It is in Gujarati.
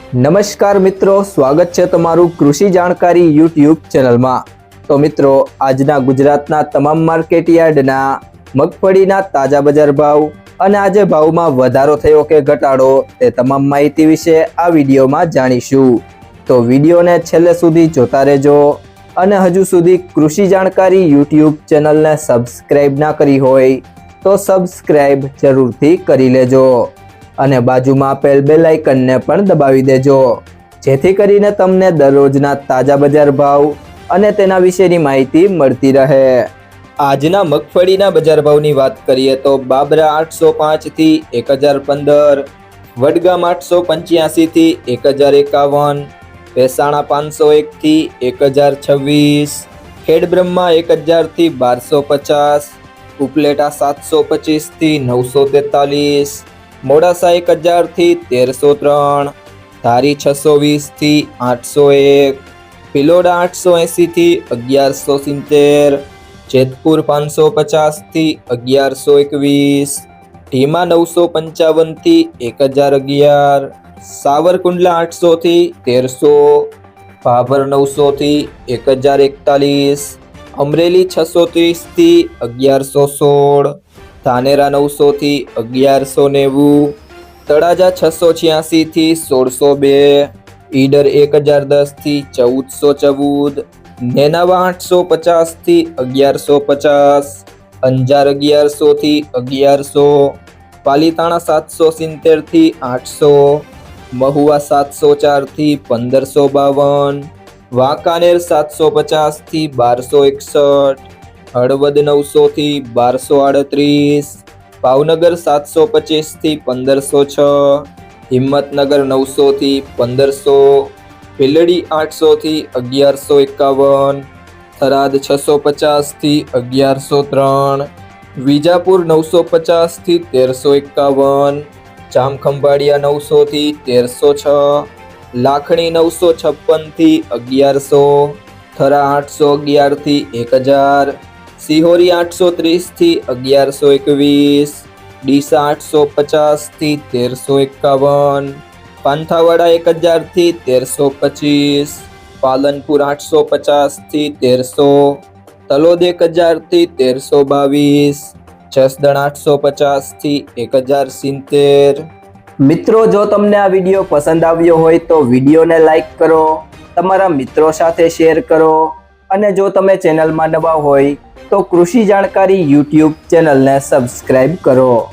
નમસ્કાર મિત્રો, સ્વાગત છે તમારું કૃષિ જાણકારી યુટ્યુબ ચેનલમાં। તો મિત્રો, આજના ગુજરાતના તમામ માર્કેટ યાર્ડના મગફળીના તાજા બજાર ભાવ અને આજે ભાવમાં વધારો થયો કે ઘટાડો તે તમામ માહિતી વિશે આ વિડીયોમાં જાણીશું। તો વિડીયોને છેલ્લે સુધી જોતા રહેજો અને હજુ સુધી કૃષિ જાણકારી યુટ્યુબ ચેનલને સબસ્ક્રાઇબ ના કરી હોય તો સબસ્ક્રાઇબ જરૂરથી કરી લેજો અને બાજુમાં આપેલ બેલ આઇકનને પણ દબાવી દેજો, જેથી કરીને તમને દરરોજના તાજા બજાર ભાવ અને તેના વિશેની માહિતી મળતી રહે। આજના મગફળીના બજાર ભાવની વાત કરીએ તો બાબરા 805 થી 1015, વડગામ 885 થી 1051, ભેસાણા 501 થી 1026, ખેડબ્રહ્મા 1000 થી 1250, ઉપલેટા 725 થી 943, મોડાસા 1000 થી 1303, ધારી 620 થી 801, ભિલોડા 880 થી 1170, જેતપુર 550 થી 1121, ઢીમા 955 થી 1011, સાવરકુંડલા 800 થી 1300, ભાભર 900 થી 1041, અમરેલી 630 થી 1116, ધાનેરા 900 થી 1190, તળાજા 686 થી 1602, ઈડર 1010 થી 1414, નેનાવા 850 થી 1150, અંજાર 1100 થી 1100, પાલીતાણા 770 થી 800, મહુવા 704 થી 1552, વાંકાનેર 750 થી 1261, હળવદ 900 થી 1238, ભાવનગર 725 થી 1506, હિંમતનગર 900 થી 1500, ભીલડી 800 થી 1151, થરાદ 650 થી 1103, વિજાપુર 950 થી 1351, જામખંભાળિયા 900 થી 1306, લાખણી 956 થી 1100, થરા 811 થી 1000, સિહોરી 830 થી 1121, ડીસા 850 થી 1351, પાંથાવાડા 1000 થી 1325, પાલનપુર 850 થી 1300, તલોદ 1000 થી 1322, જસદણ 850 થી 1070। મિત્રો, જો તમને આ વિડીયો પસંદ આવ્યો હોય તો વિડીયોને લાઈક કરો, તમારા મિત્રો સાથે શેર કરો અને જો તમે ચેનલમાં નવા હોય તો કૃષિ જાણકારી યુટ્યુબ ચેનલને સબસ્ક્રાઇબ કરો।